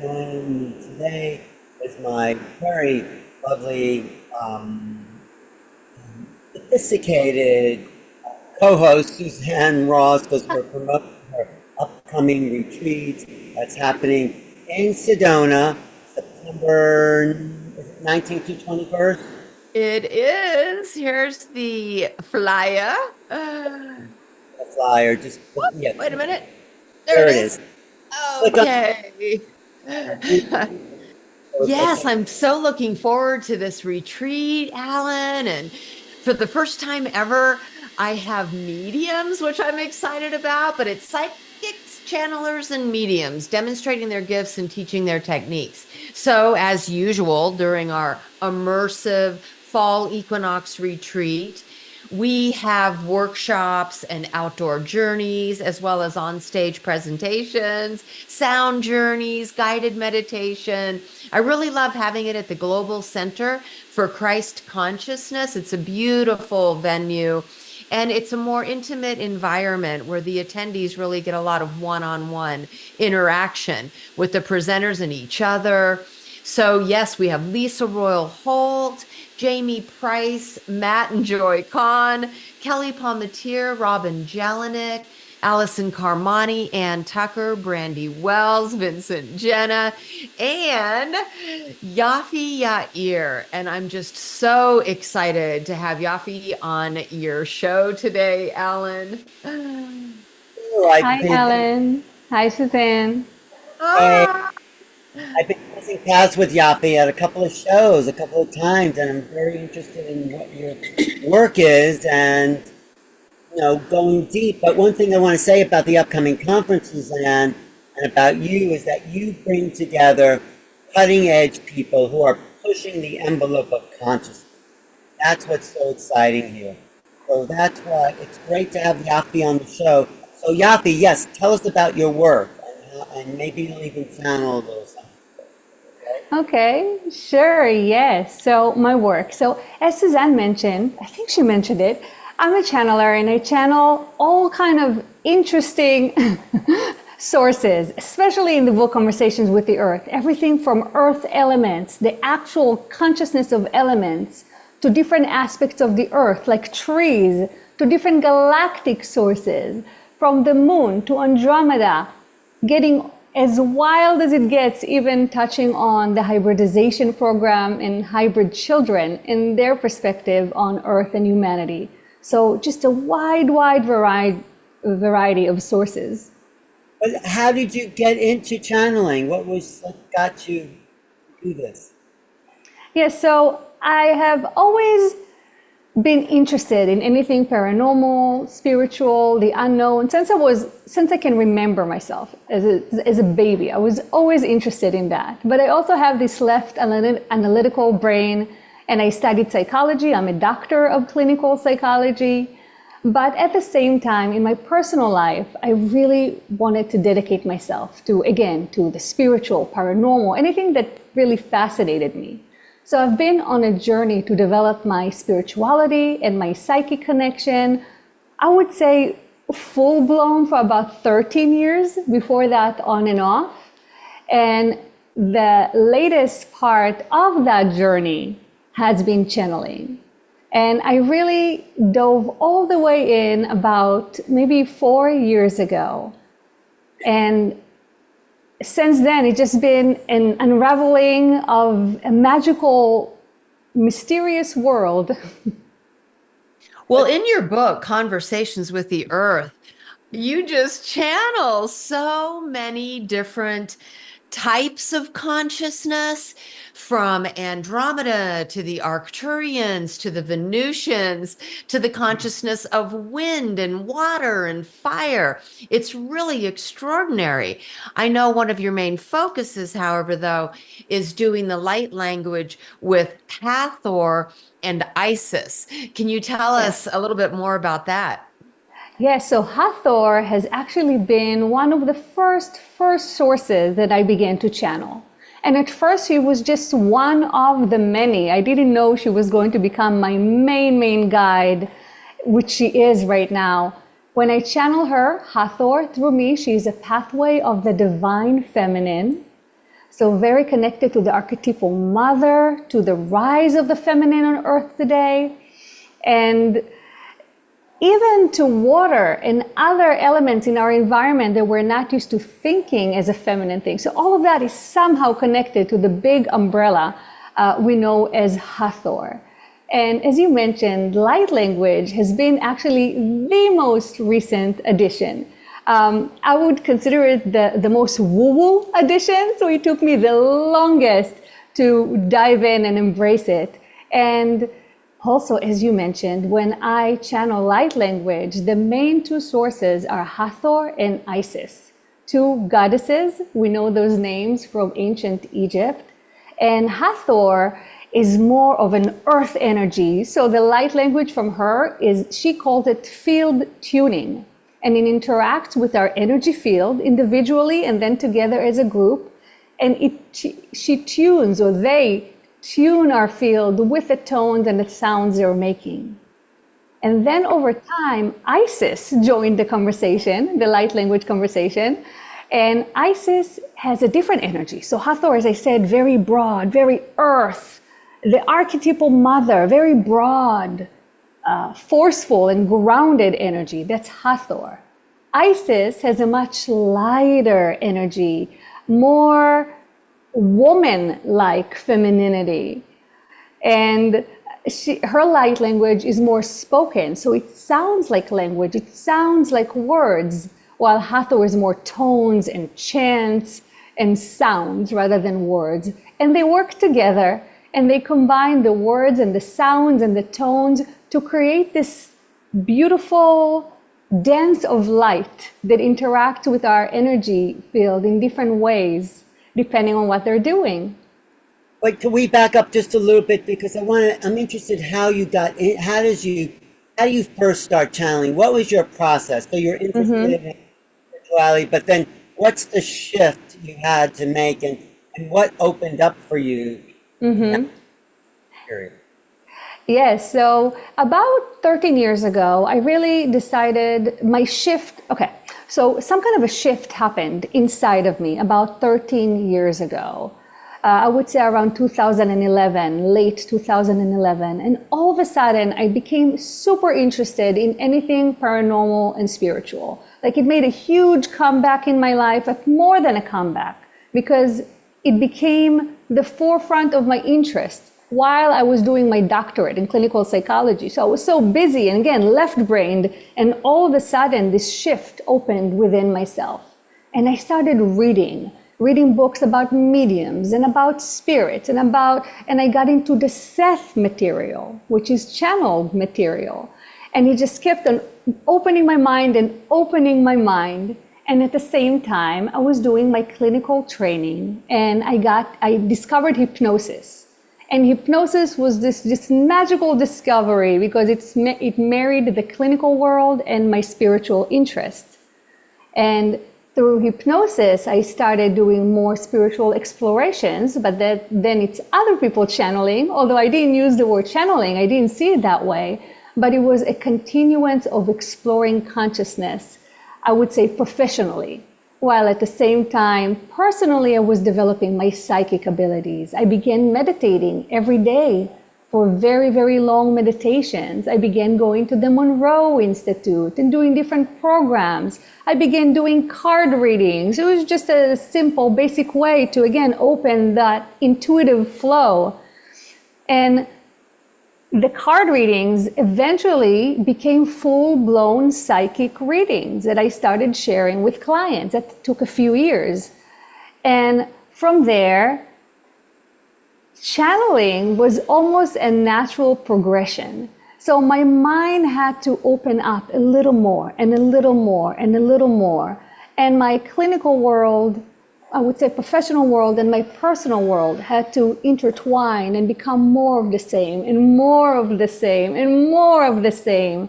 joining me today is my very lovely, sophisticated co-host, Suzanne Ross, because we're promoting her upcoming retreat that's happening in Sedona, September 19th to 21st. It is. Here's the flyer. The flyer, just, yeah, Wait a minute. there There it it is. is. Click on Okay. Yes, I'm so looking forward to this retreat, Alan. And for the first time ever, I have mediums, which I'm excited about, but it's psychics, channelers, and mediums demonstrating their gifts and teaching their techniques. So, as usual, during our immersive fall equinox retreat, we have workshops and outdoor journeys, as well as on-stage presentations, sound journeys, guided meditation. I really love having it at the Global Center for Christ Consciousness. It's a beautiful venue, and it's a more intimate environment where the attendees really get a lot of one-on-one interaction with the presenters and each other. So yes, we have Lisa Royal Holt, Jamie Price, Matt and Joy Kahn, Kelly Palmatier, Robin Jelinek, Allison Carmani, Ann Tucker, Brandy Wells, Vincent Jenna, and Yafi Yair. And I'm just so excited to have Yafi on your show today, Alan. I've Hi, been, Alan. Hi, Suzanne. hey, Ah. I've been crossing paths with Yafi at a couple of shows, a couple of times, and I'm very interested in what your work is and, going deep. But one thing I want to say about the upcoming conferences and about you is that you bring together cutting edge people who are pushing the envelope of consciousness. That's what's so exciting here. So that's why it's great to have Yafi on the show. So Yafi, yes, tell us about your work and maybe you'll even channel those. Okay, sure, yes. So, my work. So, as Suzanne mentioned, I think she mentioned it, I'm a channeler and I channel all kind of interesting sources, especially in the book Conversations with the Earth. Everything from earth elements, the actual consciousness of elements, to different aspects of the earth, like trees, to different galactic sources, from the moon to Andromeda, getting as wild as it gets, even touching on the hybridization program and hybrid children and their perspective on Earth and humanity. So just a wide variety of sources. But how did you get into channeling? What got you to do this? Yeah, so I have always been interested in anything paranormal, spiritual, the unknown. Since I can remember myself as a baby, I was always interested in that. But I also have this left analytical brain, and I studied psychology. I'm a doctor of clinical psychology. But at the same time, in my personal life, I really wanted to dedicate myself to the spiritual, paranormal, anything that really fascinated me. So I've been on a journey to develop my spirituality and my psychic connection, I would say full blown for about 13 years, before that on and off. And the latest part of that journey has been channeling. And I really dove all the way in about maybe 4 years ago. And since then, it's just been an unraveling of a magical, mysterious world. Well, in your book, Conversations with the Earth, you just channel so many different types of consciousness, from Andromeda to the Arcturians to the Venusians to the consciousness of wind and water and fire. It's really extraordinary. I know one of your main focuses, however, though, is doing the light language with Hathor and Isis. Can you tell us a little bit more about that? Yes, so Hathor has actually been one of the first sources that I began to channel. And at first she was just one of the many. I didn't know she was going to become my main guide, which she is right now. When I channel her, Hathor, through me, she's a pathway of the divine feminine. So very connected to the archetypal mother, to the rise of the feminine on earth today, and even to water and other elements in our environment that we're not used to thinking as a feminine thing. So all of that is somehow connected to the big umbrella we know as Hathor. And as you mentioned, light language has been actually the most recent addition. I would consider it the most woo-woo addition, so it took me the longest to dive in and embrace it. And also, as you mentioned, when I channel light language, the main two sources are Hathor and Isis, two goddesses. We know those names from ancient Egypt. And Hathor is more of an earth energy. So the light language from her is, she called it field tuning. And it interacts with our energy field individually and then together as a group. And she tunes, or they tune our field with the tones and the sounds they're making. And then over time, Isis joined the conversation, the light language conversation. And Isis has a different energy. So Hathor, as I said, very broad, very earth, the archetypal mother, very broad, forceful and grounded energy. That's Hathor. Isis has a much lighter energy, more woman-like femininity. And her light language is more spoken. So it sounds like language, it sounds like words, while Hathor is more tones and chants and sounds rather than words. And they work together and they combine the words and the sounds and the tones to create this beautiful dance of light that interacts with our energy field in different ways, depending on what they're doing. Wait, can we back up just a little bit, because I'm interested how you got in, how do you first start channeling? What was your process? So you're interested in spirituality, but then what's the shift you had to make, and what opened up for you? Period. Yes, so about 13 years ago, I really decided my shift, so some kind of a shift happened inside of me about 13 years ago. I would say around 2011, late 2011. And all of a sudden, I became super interested in anything paranormal and spiritual. Like, it made a huge comeback in my life, but more than a comeback, because it became the forefront of my interest while I was doing my doctorate in clinical psychology. So I was so busy and, again, left-brained, and all of a sudden this shift opened within myself. And I started reading books about mediums and about spirits and I got into the Seth material, which is channeled material. And it just kept on opening my mind and opening my mind. And at the same time, I was doing my clinical training, and I discovered hypnosis. And hypnosis was this magical discovery because it married the clinical world and my spiritual interest. And through hypnosis, I started doing more spiritual explorations, but then it's other people channeling, although I didn't use the word channeling, I didn't see it that way, but it was a continuance of exploring consciousness, I would say professionally, while at the same time, personally, I was developing my psychic abilities. I began meditating every day for very, very long meditations. I began going to the Monroe Institute and doing different programs. I began doing card readings. It was just a simple, basic way to, again, open that intuitive flow. And the card readings eventually became full-blown psychic readings that I started sharing with clients. That took a few years. And from there, channeling was almost a natural progression. So my mind had to open up a little more and a little more and a little more. And my clinical world, I would say professional world, and my personal world had to intertwine and become more of the same and more of the same and more of the same.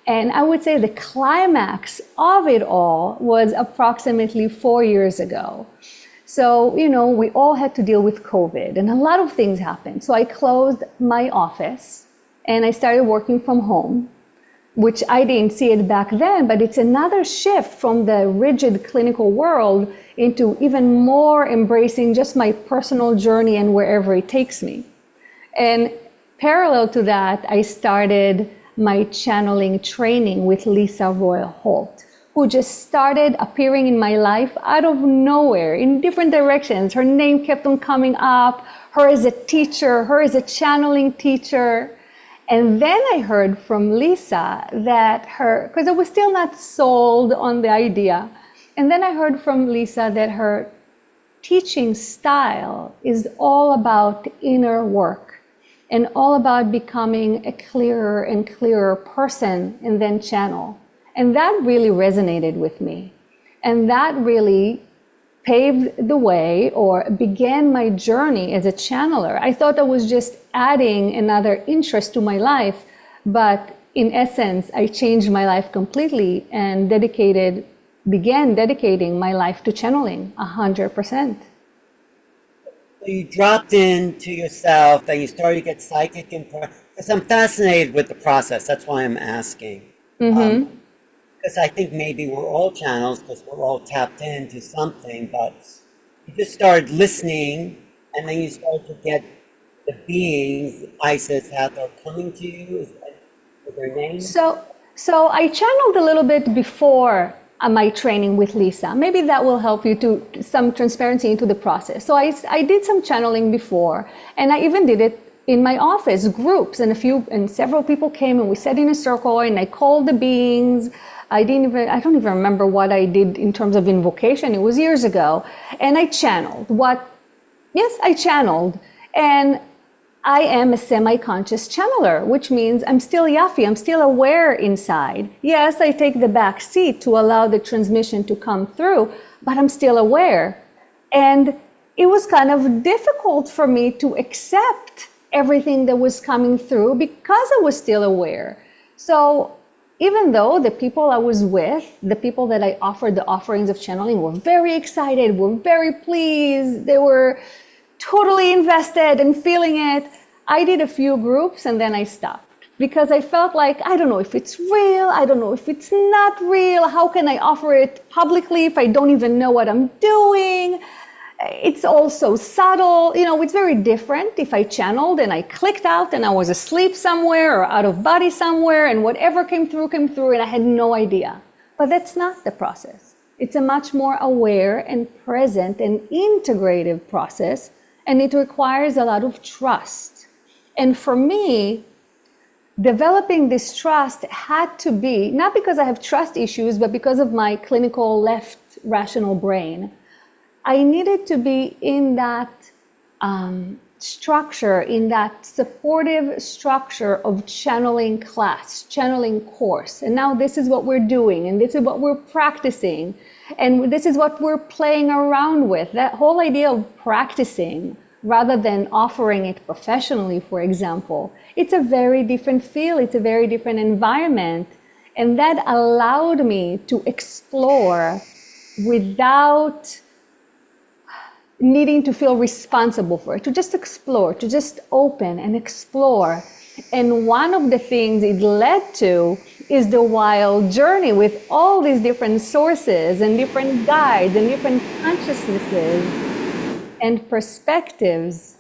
And I would say the climax of it all was approximately 4 years ago. So, we all had to deal with COVID, and a lot of things happened. So I closed my office and I started working from home. which I didn't see it back then, but it's another shift from the rigid clinical world into even more embracing just my personal journey and wherever it takes me. And parallel to that, I started my channeling training with Lisa Royal Holt, who just started appearing in my life out of nowhere in different directions. Her name kept on coming up, her as a teacher, her as a channeling teacher. And then I heard from Lisa that because I was still not sold on the idea. And then I heard from Lisa that her teaching style is all about inner work and all about becoming a clearer and clearer person and then channel. And that really resonated with me. And that really paved the way or began my journey as a channeler. I thought I was just adding another interest to my life, but in essence, I changed my life completely and began dedicating my life to channeling 100%. So you dropped into yourself and you started to get psychic because I'm fascinated with the process. That's why I'm asking. Because I think maybe we're all channels because we're all tapped into something, but you just started listening and then you started to get the beings, Isis, Hathor, coming to you. Is that their name? So I channeled a little bit before my training with Lisa. Maybe that will help you to some transparency into the process. So I did some channeling before, and I even did it in my office, groups, and several people came and we sat in a circle and I called the beings. I don't even remember what I did in terms of invocation. It was years ago. And I channeled I channeled. And I am a semi-conscious channeler, which means I'm still Yafi, I'm still aware inside. Yes, I take the back seat to allow the transmission to come through, but I'm still aware. And it was kind of difficult for me to accept everything that was coming through because I was still aware. So even though the people I was with, the people that I offered the offerings of channeling were very excited, were very pleased, they were totally invested and feeling it, I did a few groups and then I stopped because I felt like, I don't know if it's real, I don't know if it's not real, how can I offer it publicly if I don't even know what I'm doing? It's all so subtle, it's very different if I channeled and I clicked out and I was asleep somewhere or out of body somewhere and whatever came through and I had no idea. But that's not the process. It's a much more aware and present and integrative process, and it requires a lot of trust. And for me, developing this trust had to be, not because I have trust issues, but because of my clinical left rational brain. I needed to be in that structure, in that supportive structure of channeling class, channeling course. And now this is what we're doing, and this is what we're practicing, and this is what we're playing around with. That whole idea of practicing rather than offering it professionally, for example, it's a very different feel, it's a very different environment. And that allowed me to explore without needing to feel responsible for it, to just explore, to just open and explore. And one of the things it led to is the wild journey with all these different sources and different guides and different consciousnesses and perspectives,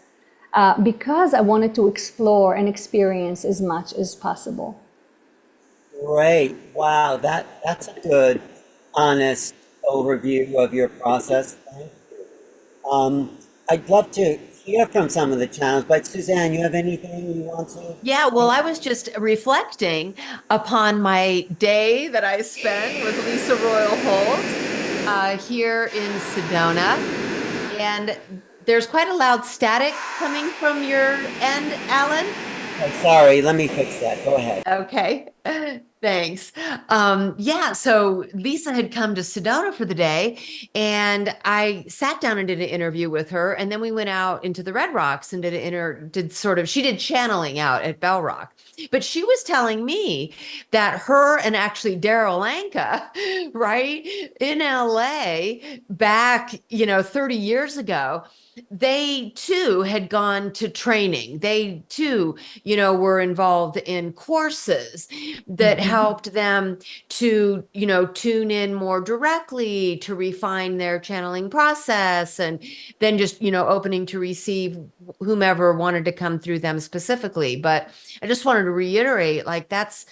because I wanted to explore and experience as much as possible. Great. Wow, that's a good, honest overview of your process. Thank you. I'd love to hear from some of the channels, but Suzanne, you have anything you want to? Yeah, well, I was just reflecting upon my day that I spent with Lisa Royal Holt here in Sedona. And there's quite a loud static coming from your end, Alan. Oh, sorry, let me fix that. Go ahead. Okay, thanks. Yeah, so Lisa had come to Sedona for the day, and I sat down and did an interview with her, and then we went out into the Red Rocks and she did channeling out at Bell Rock. But she was telling me that her and actually Darryl Anka, right, in LA back, 30 years ago, they too had gone to training. They too, were involved in courses that helped them to, tune in more directly, to refine their channeling process, and then just, opening to receive whomever wanted to come through them specifically. But I just wanted to reiterate, like, that's,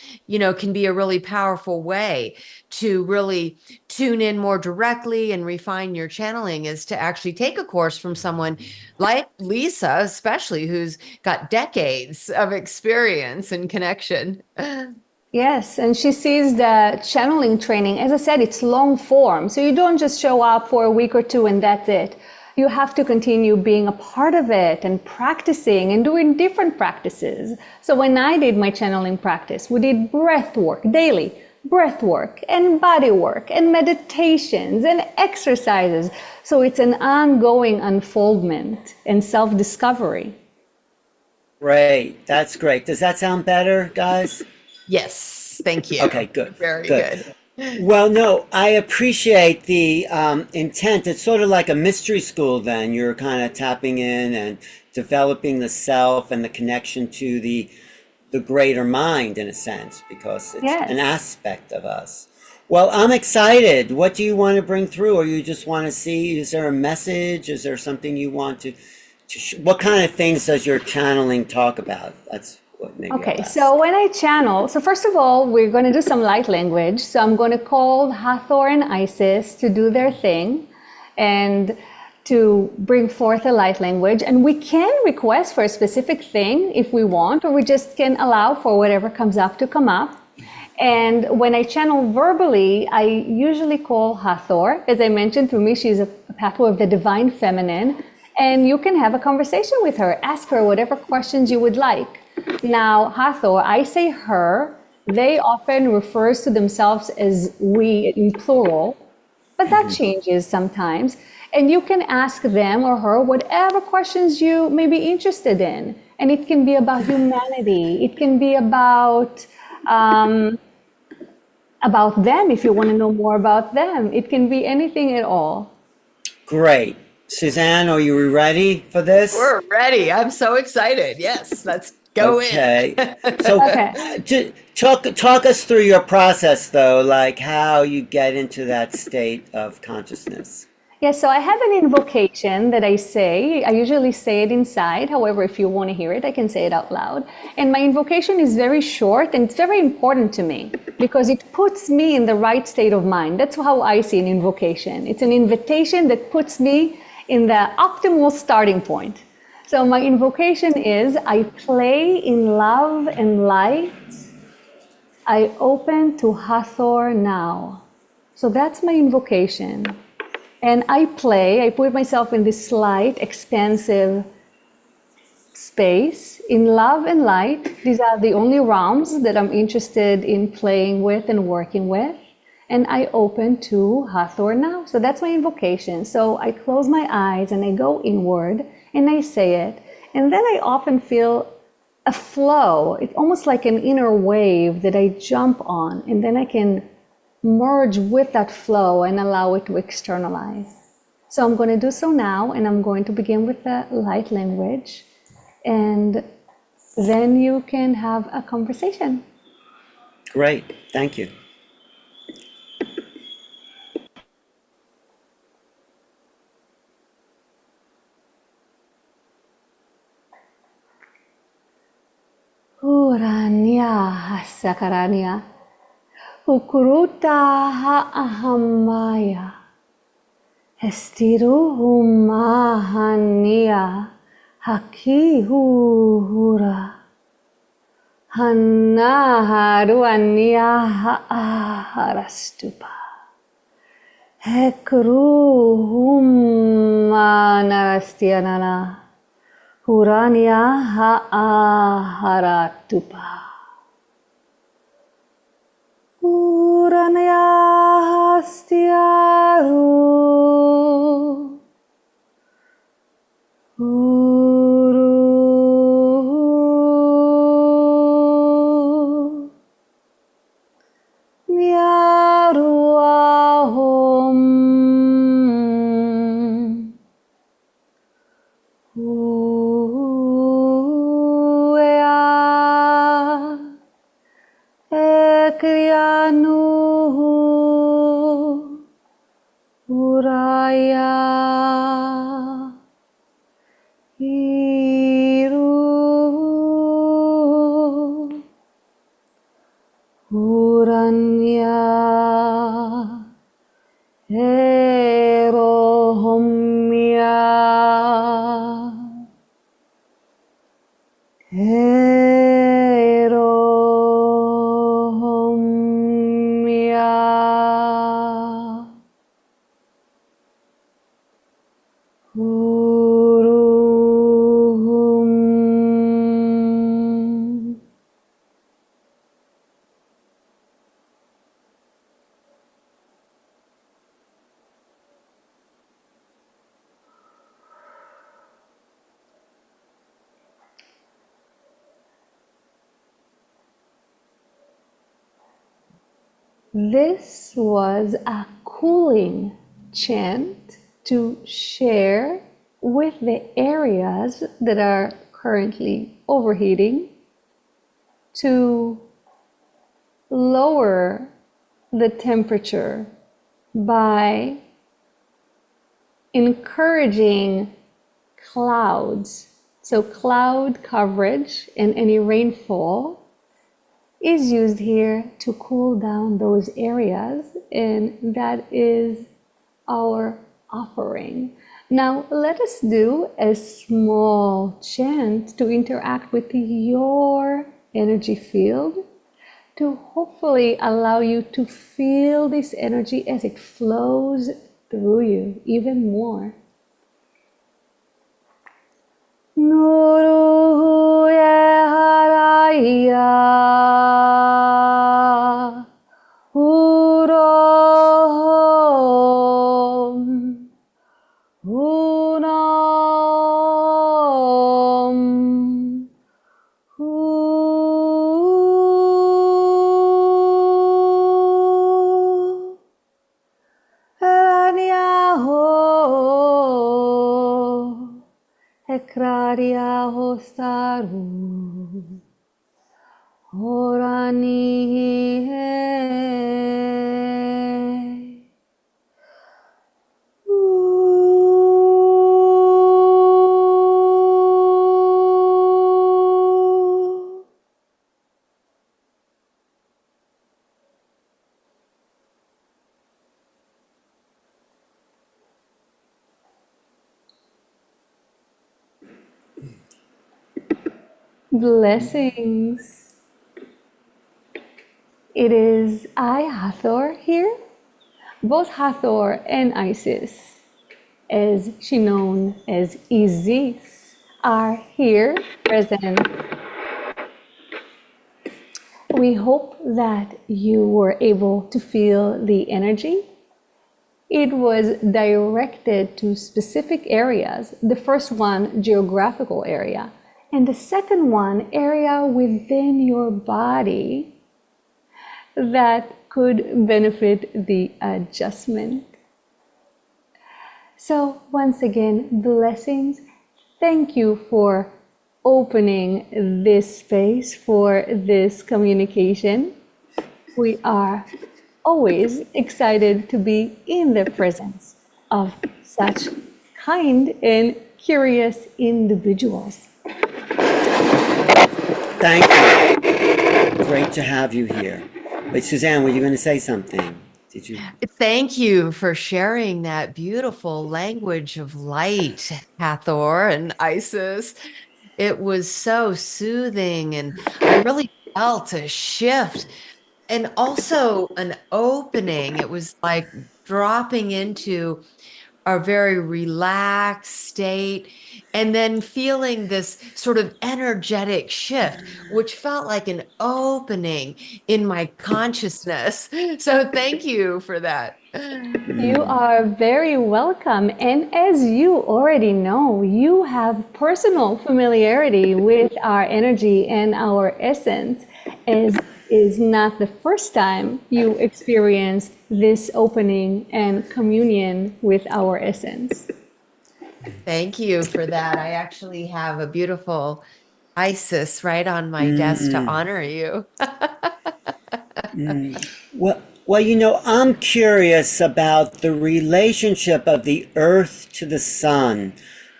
can be a really powerful way to really tune in more directly and refine your channeling, is to actually take a course from someone like Lisa, especially, who's got decades of experience and connection. Yes, and she sees the channeling training, as I said, it's long form. So you don't just show up for a week or two and that's it. You have to continue being a part of it and practicing and doing different practices. So when I did my channeling practice, we did breath work daily, breath work and body work and meditations and exercises. So it's an ongoing unfoldment and self-discovery. Great. That's great. Does that sound better, guys? Yes, thank you. Okay, good. Very good. Well, no, I appreciate the intent. It's sort of like a mystery school then. You're kind of tapping in and developing the self and the connection to the greater mind, in a sense, because it's an aspect of us. Well, I'm excited. What do you want to bring through? Or you just want to see, is there a message? Is there something you want to what kind of things does your channeling talk about? That's what maybe Okay, so when I channel, so first of all, we're going to do some light language. So I'm going to call Hathor and Isis to do their thing and to bring forth a light language. And we can request for a specific thing if we want, or we just can allow for whatever comes up to come up. And when I channel verbally, I usually call Hathor. As I mentioned, through me, she's a pathway of the divine feminine. And you can have a conversation with her, ask her whatever questions you would like. Now, Hathor, I say her, they often refers to themselves as we in plural, but that changes sometimes. And you can ask them or her whatever questions you may be interested in. And it can be about humanity. It can be about them if you want to know more about them. It can be anything at all. Great. Suzanne, are you ready for this? We're ready. I'm so excited. Yes, let's go in. So talk us through your process, though, like how you get into that state of consciousness. Yeah, so I have an invocation that I say. I usually say it inside. However, if you want to hear it, I can say it out loud. And my invocation is very short, and it's very important to me because it puts me in the right state of mind. That's how I see an invocation. It's an invitation that puts me in the optimal starting point. So my invocation is, I play in love and light. I open to Hathor now. So that's my invocation. And I put myself in this light, expansive space in love and light. These are the only realms that I'm interested in playing with and working with. And I open to Hathor now. So that's my invocation. So I close my eyes and I go inward and I say it. And then I often feel a flow. It's almost like an inner wave that I jump on. And then I can merge with that flow and allow it to externalize. So I'm going to do so now, and I'm going to begin with the light language, and then you can have a conversation. Great, thank you. Urania sakarania. Ukuruta ha'ahamaya, estiru mahania, hakihuhura, hanaharuania ha'aharastupa, hekruhumanarastianana, hurania ha'aharatupa. Uranaya hastiaru Uru Nyaruahum Uea Uruhum. This was a cooling chant to share with the areas that are currently overheating, to lower the temperature by encouraging clouds. So cloud coverage and any rainfall is used here to cool down those areas, and that is our offering. Now let us do a small chant to interact with your energy field, to hopefully allow you to feel this energy as it flows through you even more. Nuru Yeharaya Urom Unam Eranyaho Ekraria hostaru Horani Blessings. It is I, Hathor, here. Both Hathor and Isis, as she known as Isis, are here present. We hope that you were able to feel the energy. It was directed to specific areas. The first one, geographical area, and the second one, area within your body that could benefit the adjustment. So once again, blessings. Thank you for opening this space for this communication. We are always excited to be in the presence of such kind and curious individuals. Thank you. Great to have you here. Wait, Suzanne, were you going to say something? Did you? Thank you for sharing that beautiful language of light, Hathor and Isis. It was so soothing, and I really felt a shift and also an opening. It was like dropping into a very relaxed state and then feeling this sort of energetic shift, which felt like an opening in my consciousness. So thank you for that. You are very welcome. And as you already know, you have personal familiarity with our energy and our essence, as is not the first time you experience this opening and communion with our essence. Thank you for that. I actually have a beautiful Isis right on my desk to honor you. Well, I'm curious about the relationship of the Earth to the Sun.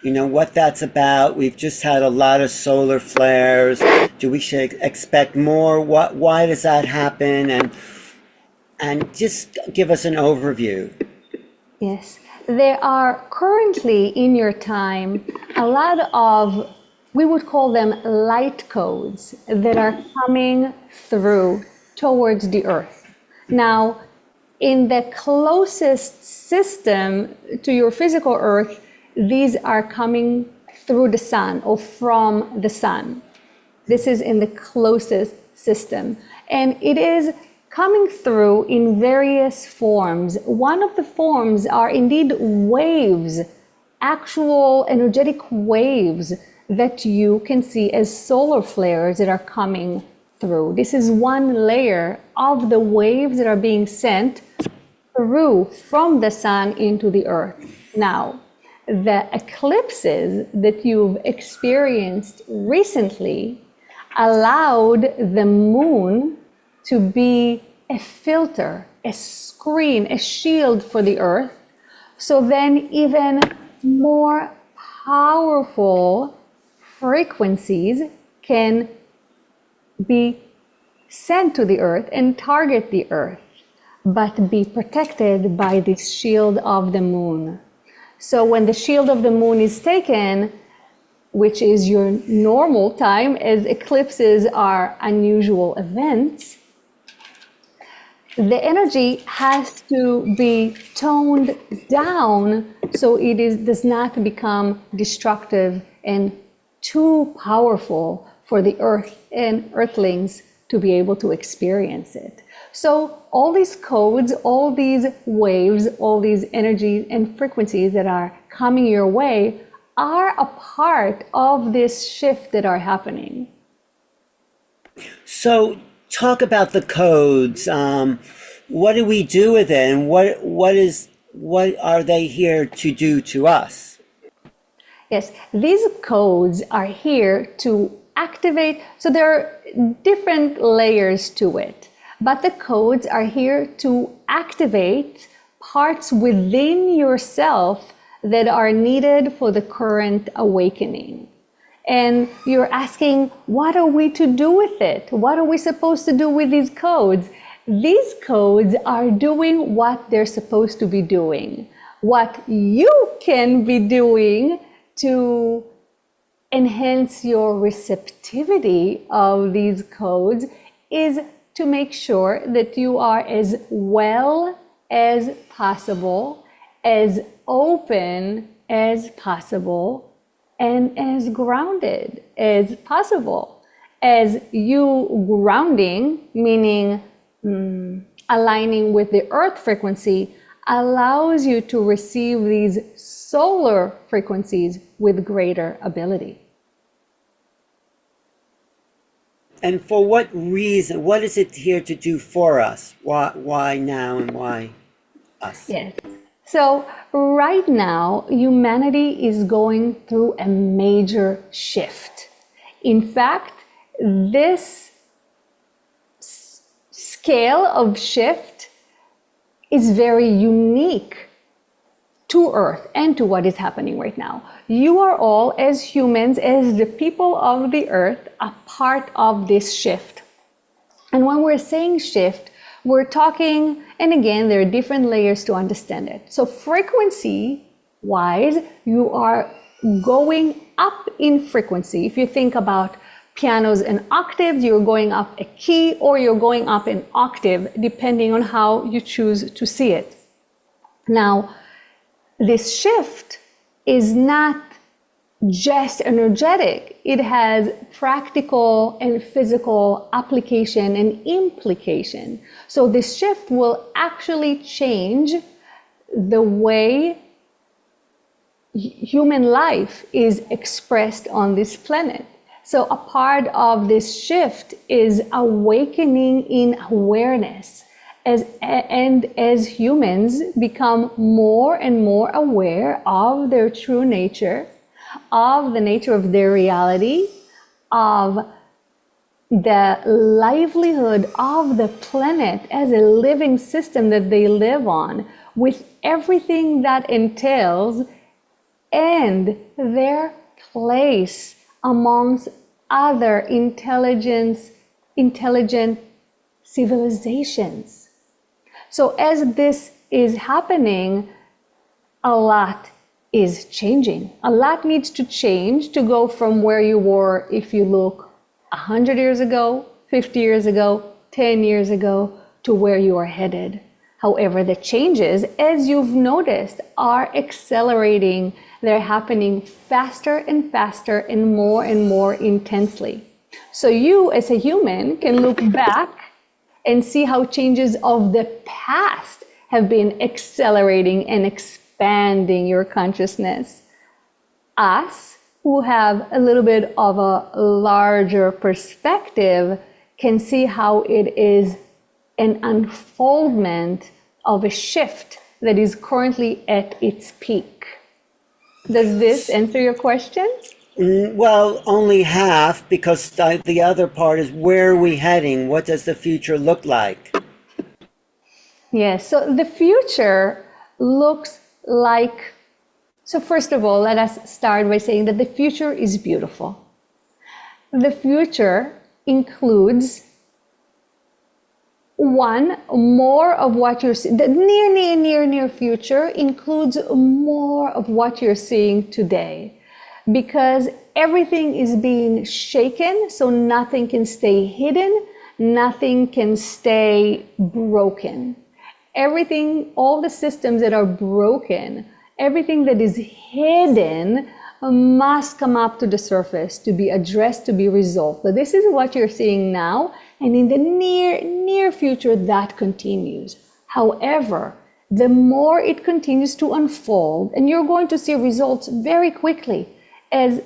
What that's about. We've just had a lot of solar flares. Do we should expect more? Why does that happen? And just give us an overview. Yes, there are currently in your time a lot of, we would call them light codes that are coming through towards the Earth. Now, in the closest system to your physical Earth, these are coming through the sun or from the sun. This is in the closest system. And it is coming through in various forms. One of the forms are indeed waves, actual energetic waves that you can see as solar flares that are coming through. This is one layer of the waves that are being sent through from the sun into the earth. Now, the eclipses that you've experienced recently allowed the moon to be a filter, a screen, a shield for the earth. So then even more powerful frequencies can be sent to the earth and target the earth, but be protected by this shield of the moon. So when the shield of the moon is taken, which is your normal time, as eclipses are unusual events, the energy has to be toned down so it does not become destructive and too powerful for the earth and earthlings to be able to experience it. So all these codes, all these waves, all these energies and frequencies that are coming your way are a part of this shift that are happening. So talk about the codes. What do we do with it, and what are they here to do to us? Yes, these codes are here to activate. So there are different layers to it, but the codes are here to activate parts within yourself that are needed for the current awakening. And you're asking, what are we to do with it? What are we supposed to do with these codes? These codes are doing what they're supposed to be doing. What you can be doing to enhance your receptivity of these codes is to make sure that you are as well as possible, as open as possible, and as grounded as possible. As you grounding, meaning aligning with the earth frequency, allows you to receive these solar frequencies with greater ability. And for what reason? What is it here to do for us? Why now and why us? Yes. So right now, humanity is going through a major shift. In fact, this scale of shift is very unique to Earth and to what is happening right now. You are all, as humans, as the people of the Earth, a part of this shift. And when we're saying shift, we're talking, and again, there are different layers to understand it. So frequency-wise, you are going up in frequency. If you think about pianos and octaves, you're going up a key or you're going up an octave, depending on how you choose to see it. Now, this shift is not just energetic. It has practical and physical application and implication. So this shift will actually change the way human life is expressed on this planet. So a part of this shift is awakening in awareness. As humans become more and more aware of their true nature, of the nature of their reality, of the livelihood of the planet as a living system that they live on, with everything that entails, and their place amongst other intelligent civilizations. So as this is happening, a lot is changing. A lot needs to change to go from where you were, if you look 100 years ago, 50 years ago, 10 years ago, to where you are headed. However, the changes, as you've noticed, are accelerating. They're happening faster and faster and more intensely. So you, as a human, can look back and see how changes of the past have been accelerating and expanding your consciousness. Us, who have a little bit of a larger perspective, can see how it is an unfoldment of a shift that is currently at its peak. Does this answer your question? Well, only half, because the other part is, where are we heading? What does the future look like? Yes, so the future looks like, so first of all, let us start by saying that the future is beautiful. The future includes more of what you're seeing. The near future includes more of what you're seeing today, because everything is being shaken, so nothing can stay hidden, nothing can stay broken. Everything, all the systems that are broken, everything that is hidden must come up to the surface to be addressed, to be resolved. So this is what you're seeing now, and in the near future, that continues. However, the more it continues to unfold, and you're going to see results very quickly, as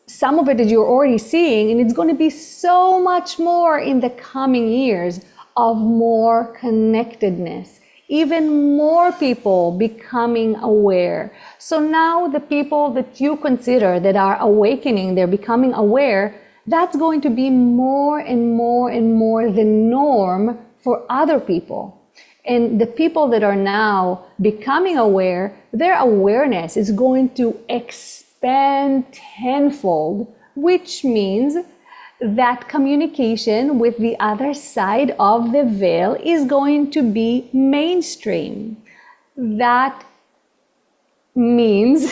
some of it that you're already seeing, and it's going to be so much more in the coming years of more connectedness, even more people becoming aware. So now the people that you consider that are awakening, they're becoming aware, that's going to be more and more the norm for other people. And the people that are now becoming aware, their awareness is going to expand tenfold, which means that communication with the other side of the veil is going to be mainstream. That means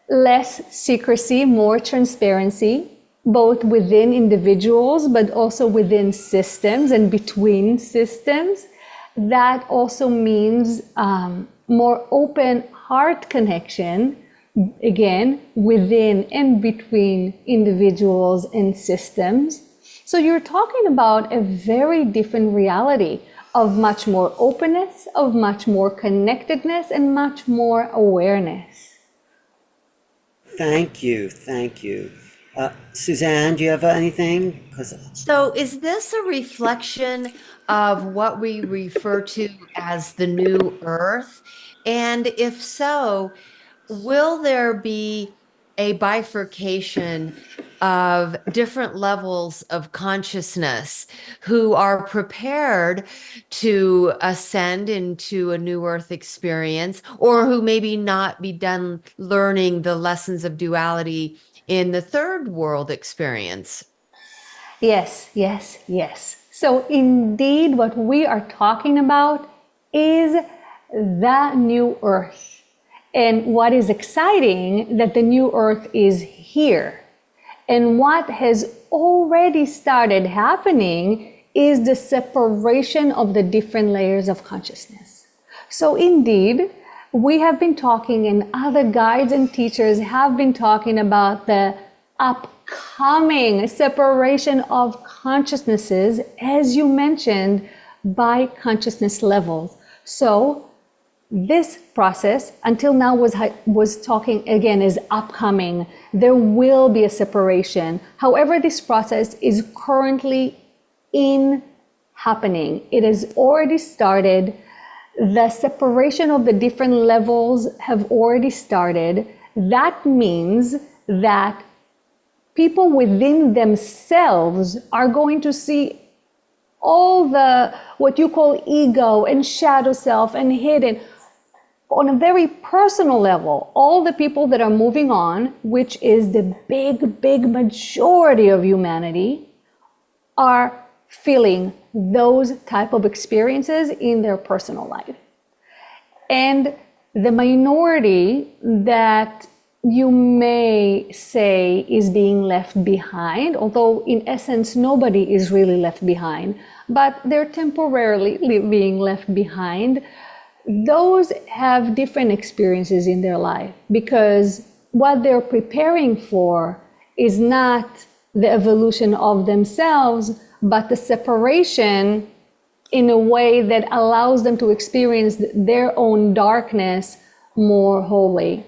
less secrecy, more transparency, both within individuals, but also within systems and between systems. That also means more open heart connection, again, within and between individuals and systems. So you're talking about a very different reality of much more openness, of much more connectedness, and much more awareness. Thank you. Suzanne, do you have anything? So is this a reflection of what we refer to as the new earth? And if so, will there be a bifurcation of different levels of consciousness who are prepared to ascend into a new earth experience, or who maybe not be done learning the lessons of duality in the third world experience? Yes. So indeed, what we are talking about is the new earth. And what is exciting, that the new earth is here. And what has already started happening is the separation of the different layers of consciousness. So indeed, we have been talking, and other guides and teachers have been talking about the upcoming separation of consciousnesses, as you mentioned, by consciousness levels. So this process until now was talking again is upcoming. There will be a separation. However, this process is currently happening. It has already started. The separation of the different levels have already started. That means that people within themselves are going to see all the what you call ego and shadow self and hidden. On a very personal level, all the people that are moving on, which is the big majority of humanity, are feeling those type of experiences in their personal life. And the minority that you may say is being left behind, although in essence nobody is really left behind, but they're temporarily being left behind. Those have different experiences in their life because what they're preparing for is not the evolution of themselves, but the separation in a way that allows them to experience their own darkness more wholly.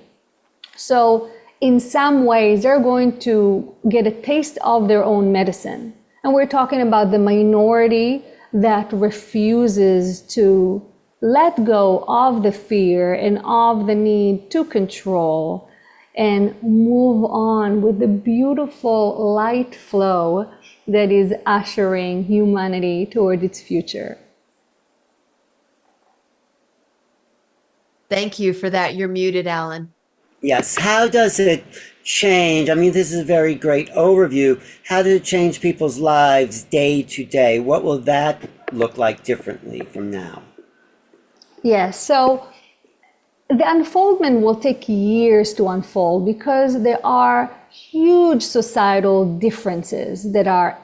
So in some ways, they're going to get a taste of their own medicine. And we're talking about the minority that refuses to let go of the fear and of the need to control and move on with the beautiful light flow that is ushering humanity toward its future. Thank you for that. You're muted, Alan. Yes. How does it change? I mean, this is a very great overview. How does it change people's lives day to day? What will that look like differently from now? Yes, so the unfoldment will take years to unfold because there are huge societal differences that are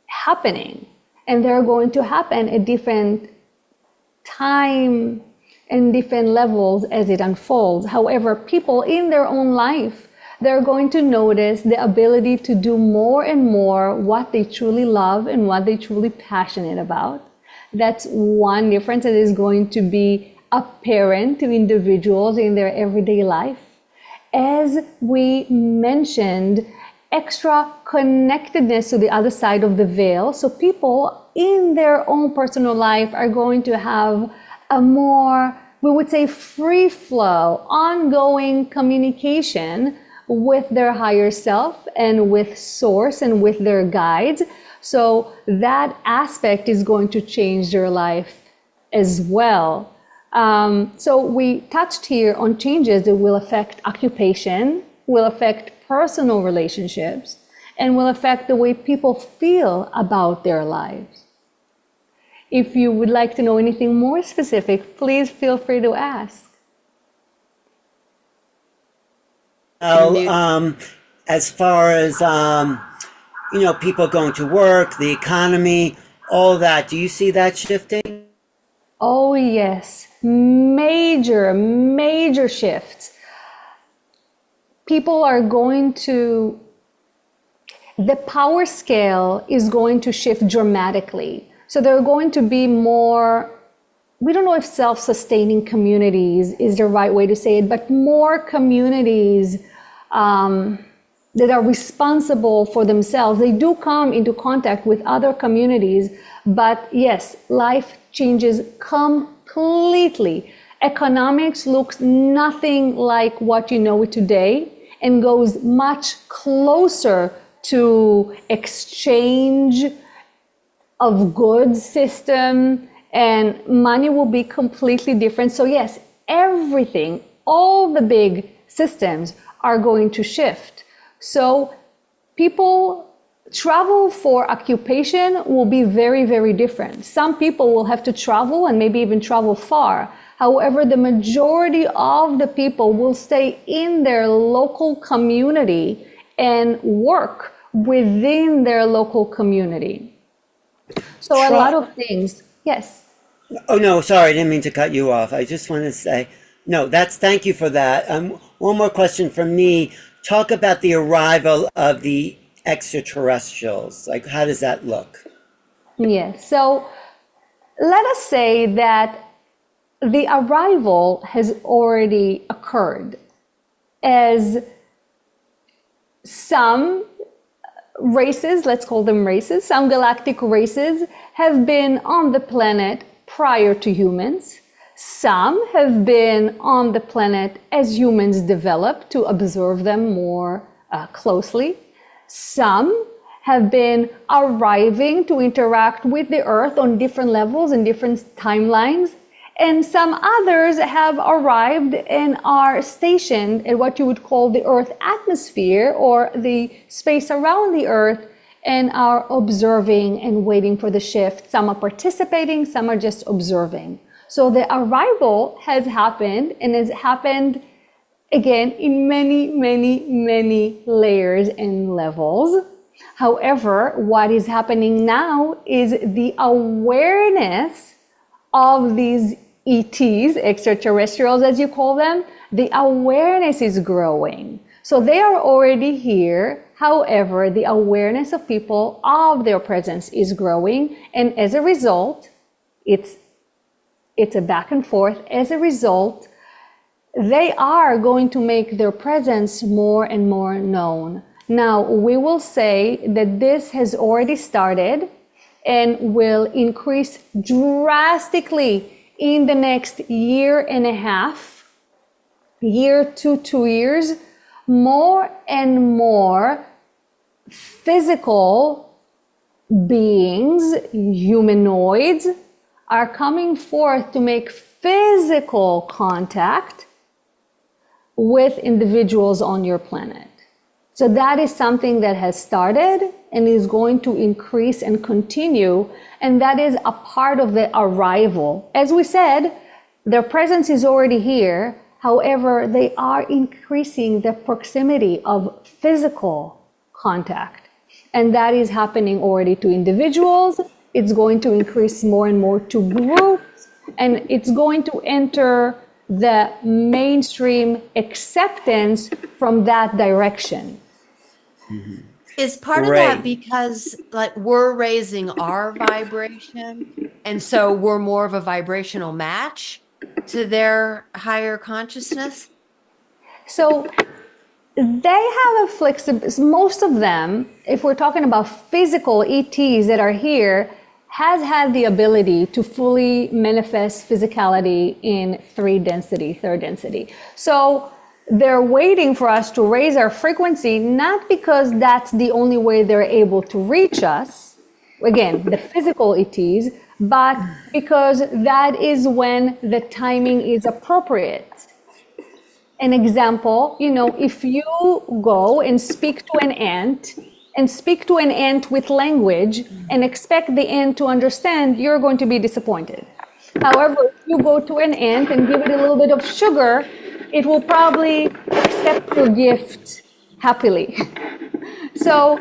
happening, and they're going to happen at different time and different levels as it unfolds. However, people in their own life, they're going to notice the ability to do more and more what they truly love and what they're truly passionate about. That's one difference that is going to be apparent to individuals in their everyday life. As we mentioned, extra connectedness to the other side of the veil. So people in their own personal life are going to have a more, we would say, free flow, ongoing communication with their higher self and with source and with their guides. So that aspect is going to change their life as well. So we touched here on changes that will affect occupation, will affect personal relationships, and will affect the way people feel about their lives. If you would like to know anything more specific, please feel free to ask. As far as, people going to work, the economy, all that, do you see that shifting? Oh yes, major shifts. People are going to, the power scale is going to shift dramatically. So there are going to be more, we don't know if self-sustaining communities is the right way to say it, but more communities that are responsible for themselves. They do come into contact with other communities, but yes, life changes completely. Economics looks nothing like what you know it today and goes much closer to exchange of goods system, and money will be completely different. So yes, everything, all the big systems are going to shift. So people travel for occupation will be very different. Some people will have to travel and maybe even travel far. However, the majority of the people will stay in their local community and work within their local community. So a lot of things, yes. Oh, no, sorry, I didn't mean to cut you off. I just want to say, no, thank you for that. One more question from me. Talk about the arrival of the extraterrestrials. Like, how does that look? Yes, so let us say that the arrival has already occurred, as some races, let's call them races, some galactic races have been on the planet prior to humans. Some have been on the planet as humans developed to observe them more closely. Some have been arriving to interact with the Earth on different levels and different timelines. And some others have arrived and are stationed at what you would call the Earth atmosphere or the space around the Earth and are observing and waiting for the shift. Some are participating, some are just observing. So the arrival has happened and has happened again in many layers and levels. However, what is happening now is the awareness of these ETs, extraterrestrials as you call them, the awareness is growing. So they are already here. However, the awareness of people of their presence is growing. And as a result, it's a back and forth. As a result, they are going to make their presence more and more known. Now, we will say that this has already started and will increase drastically in the next year and a half, year to 2 years. More and more physical beings, humanoids, are coming forth to make physical contact with individuals on your planet. So that is something that has started and is going to increase and continue, and that is a part of the arrival. As we said, their presence is already here. However, they are increasing the proximity of physical contact, and that is happening already to individuals. It's going to increase more and more to groups, and it's going to enter the mainstream acceptance from that direction. Mm-hmm. Is part of that because like we're raising our vibration and so we're more of a vibrational match to their higher consciousness? So they have a flexibility. Most of them, if we're talking about physical ETs that are here, has had the ability to fully manifest physicality in third density. So they're waiting for us to raise our frequency, not because that's the only way they're able to reach us, again, the physical ETs, but because that is when the timing is appropriate. An example, if you go and speak to an ant with language and expect the ant to understand, you're going to be disappointed. However, if you go to an ant and give it a little bit of sugar, it will probably accept your gift happily. So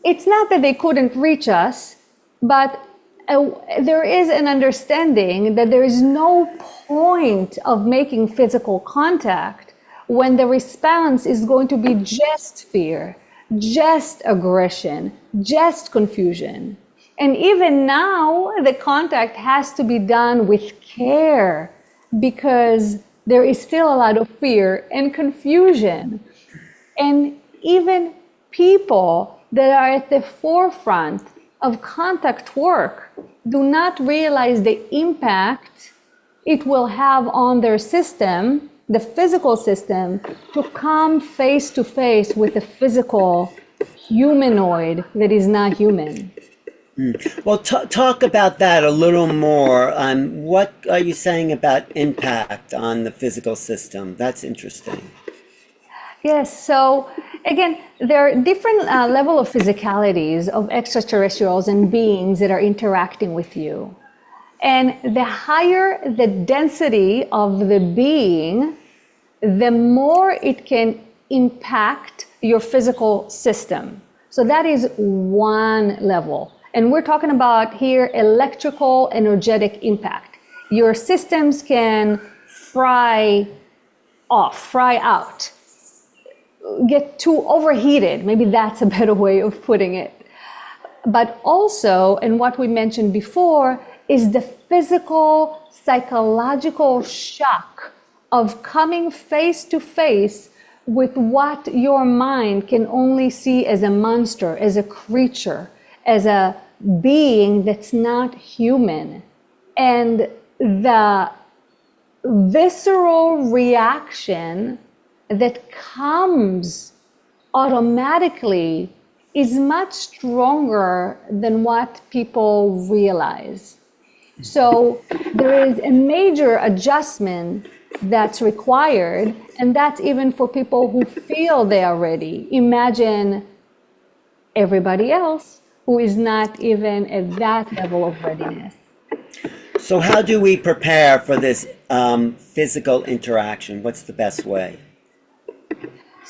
it's not that they couldn't reach us, but there is an understanding that there is no point of making physical contact when the response is going to be just fear, just aggression, just confusion. And even now, the contact has to be done with care because there is still a lot of fear and confusion. And even people that are at the forefront of contact work do not realize the impact it will have on their system, the physical system, to come face to face with a physical humanoid that is not human. Well, talk about that a little more. What are you saying about impact on the physical system? That's interesting. Yes, so again, there are different level of physicalities of extraterrestrials and beings that are interacting with you. And the higher the density of the being, the more it can impact your physical system. So that is one level. And we're talking about here electrical energetic impact. Your systems can fry out, get too overheated. Maybe that's a better way of putting it. But also, and what we mentioned before, is the physical, psychological shock of coming face to face with what your mind can only see as a monster, as a creature, as a being that's not human. And the visceral reaction that comes automatically is much stronger than what people realize. So there is a major adjustment that's required, and that's even for people who feel they are ready. Imagine everybody else who is not even at that level of readiness. So how do we prepare for this physical interaction? What's the best way?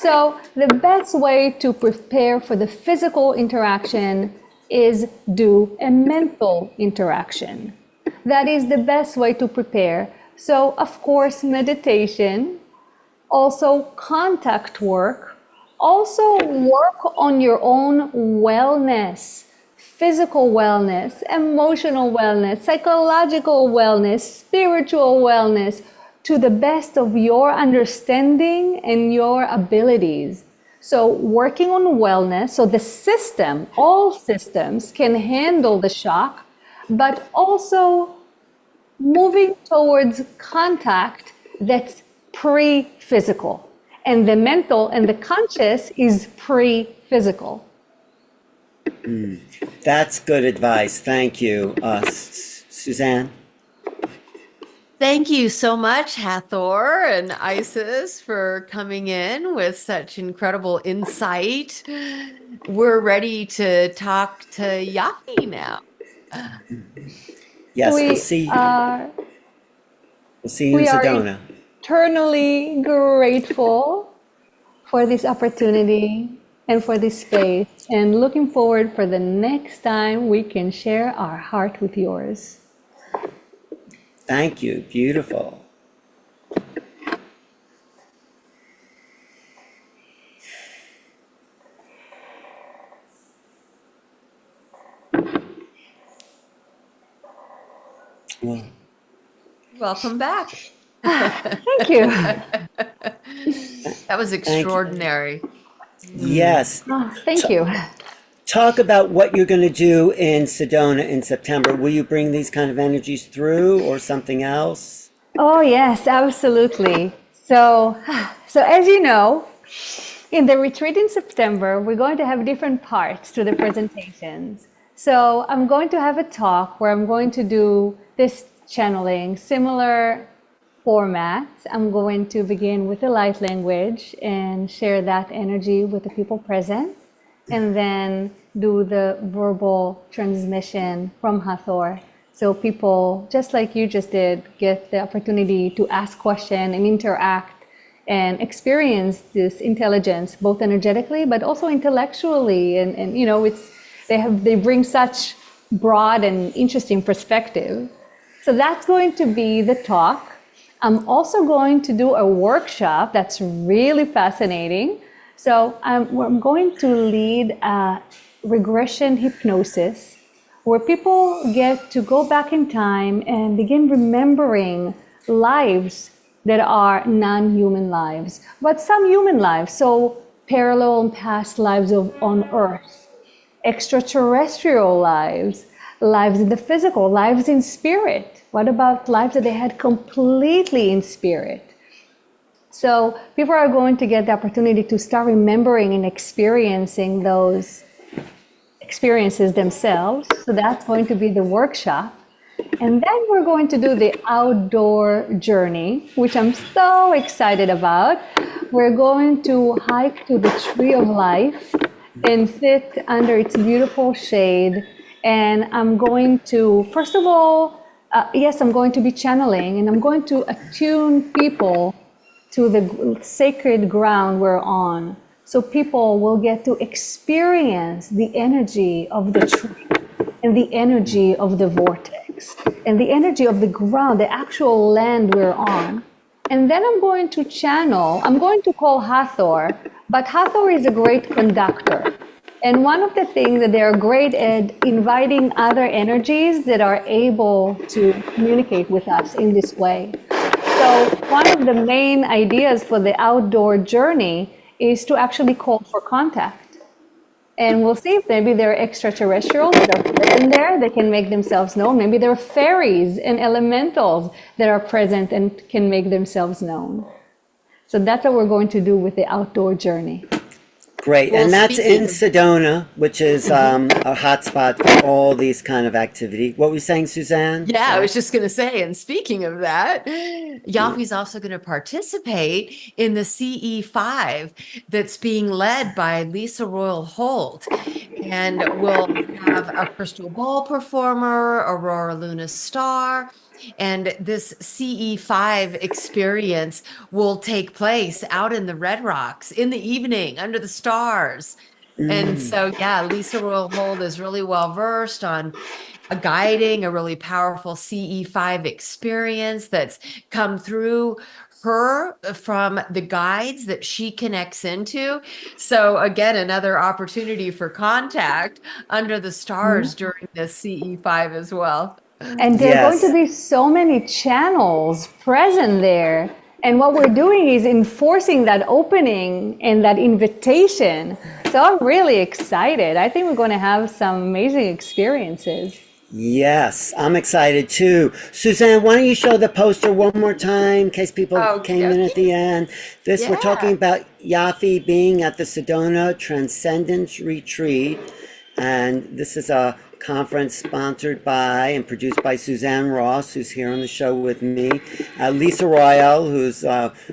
So the best way to prepare for the physical interaction is do a mental interaction. That is the best way to prepare. So of course, meditation, also contact work, also work on your own wellness, physical wellness, emotional wellness, psychological wellness, spiritual wellness, to the best of your understanding and your abilities. So working on wellness, so the system, all systems can handle the shock, but also moving towards contact that's pre-physical. And the mental and the conscious is pre-physical. That's good advice. Thank you, Suzanne. Thank you so much, Hathor and Isis, for coming in with such incredible insight. We're ready to talk to Yafi now. Yes, we'll We see you are in we are Sedona. eternally grateful for this opportunity and for this space, and looking forward for the next time we can share our heart with yours. Thank you. Beautiful. Well, Welcome back. Thank you. That was extraordinary. yes. Oh, thank you. Talk about what you're going to do in Sedona in September. Will you bring these kind of energies through or something else? Oh, yes, absolutely. So as you know, in the retreat in September, we're going to have different parts to the presentations. So I'm going to have a talk where I'm going to do this channeling, similar format. I'm going to begin with the light language and share that energy with the people present, and then do the verbal transmission from Hathor. So people, just like you just did, get the opportunity to ask questions and interact and experience this intelligence, both energetically, but also intellectually. And you know, they bring such broad and interesting perspective. So that's going to be the talk. I'm also going to do a workshop that's really fascinating. So I'm going to lead a regression hypnosis where people get to go back in time and begin remembering lives that are non-human lives, but some human lives, so parallel and past lives on Earth, extraterrestrial lives, lives in the physical, lives in spirit. What about lives that they had completely in spirit? So people are going to get the opportunity to start remembering and experiencing those experiences themselves. So that's going to be the workshop. And then we're going to do the outdoor journey, which I'm so excited about. We're going to hike to the Tree of Life and sit under its beautiful shade. And I'm going to, first of all, yes, I'm going to be channeling, and I'm going to attune people to the sacred ground we're on. So people will get to experience the energy of the tree and the energy of the vortex and the energy of the ground, the actual land we're on. And then I'm going to channel, I'm going to call Hathor, but Hathor is a great conductor. And one of the things that they're great at inviting other energies that are able to communicate with us in this way. So one of the main ideas for the outdoor journey is to actually call for contact. And we'll see if maybe there are extraterrestrials that are present there that can make themselves known. Maybe there are fairies and elementals that are present and can make themselves known. So that's what we're going to do with the outdoor journey. Great. Well, And that's in speaking- Sedona, which is a hotspot for all these kind of activity. What were you saying, Suzanne? Yeah, I Sorry. was just going to say, and speaking of that, Yafi's also going to participate in the CE5 that's being led by Lisa Royal Holt. and we'll have a crystal ball performer, Aurora Luna Star, and this CE5 experience will take place out in the Red Rocks in the evening under the stars. And so, yeah, Lisa Royal-Hold is really well versed on guiding a really powerful CE5 experience that's come through her from the guides that she connects into. So again, another opportunity for contact under the stars during this CE5 as well. And there are going to Yes. be so many channels present there. And what we're doing is enforcing that opening and that invitation. So I'm really excited. I think we're going to have some amazing experiences. Yes, I'm excited too. Suzanne, why don't you show the poster one more time in case people came in at the end? We're talking about Yafi being at the Sedona Transcendence Retreat. And this is a conference sponsored by and produced by Suzanne Ross, who's here on the show with me. Lisa Royal, who's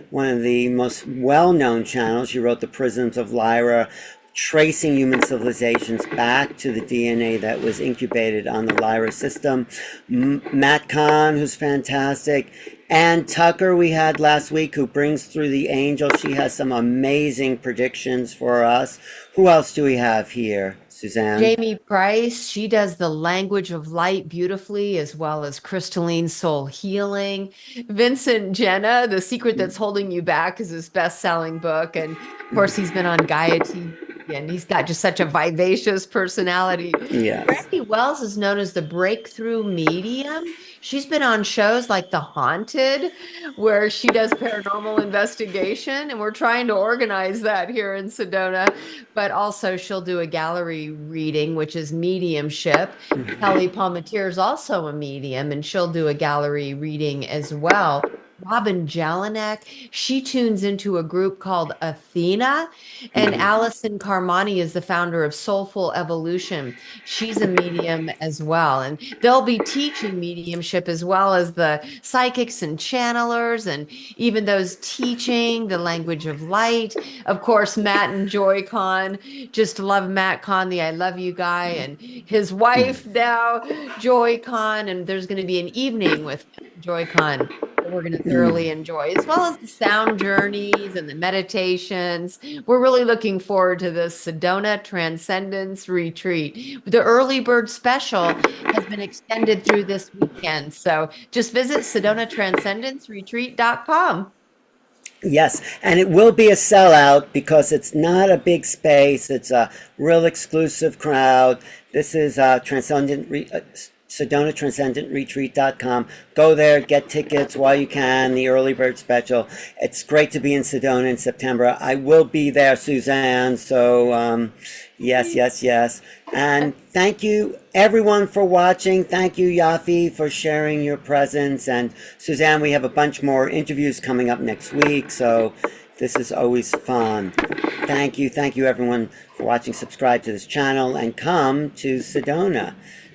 one of the most well-known channels. She wrote The Prisms of Lyra, tracing human civilizations back to the DNA that was incubated on the Lyra system. Matt Kahn, who's fantastic. Ann Tucker we had last week, who brings through the angel. She has some amazing predictions for us. Who else do we have here, Suzanne? Jamie Price, she does the language of light beautifully, as well as crystalline soul healing. Vincent Jenna, The Secret That's Holding You Back, is his best-selling book. And of course, he's been on Gaia TV, and he's got just such a vivacious personality. Yes. Brandy Wells is known as the breakthrough medium. She's been on shows like The Haunted, where she does paranormal investigation, and we're trying to organize that here in Sedona. But also she'll do a gallery reading, which is mediumship. Kelly Palmatier is also a medium, and she'll do a gallery reading as well. Robin Jelinek, she tunes into a group called Athena, and Allison Carmani is the founder of Soulful Evolution. She's a medium as well, and they'll be teaching mediumship as well as the psychics and channelers, and even those teaching the language of light. Of course, Matt and Joy Khan, just love Matt Khan, the I Love You guy, and his wife now, Joy Khan, and there's going to be an evening with Joy Khan we're going to thoroughly enjoy, as well as the sound journeys and the meditations. We're really looking forward to this Sedona Transcendence Retreat. The early bird special has been extended through this weekend. So just visit SedonaTranscendenceRetreat.com. Yes, and it will be a sellout because it's not a big space. It's a real exclusive crowd. This is SedonaTranscendenceRetreat.com. Go there, get tickets while you can, the early bird special. It's great to be in Sedona in September. I will be there, Suzanne, so yes. And thank you, everyone, for watching. Thank you, Yafi, for sharing your presence. And Suzanne, we have a bunch more interviews coming up next week, so this is always fun. Thank you, everyone, for watching. Subscribe to this channel and come to Sedona.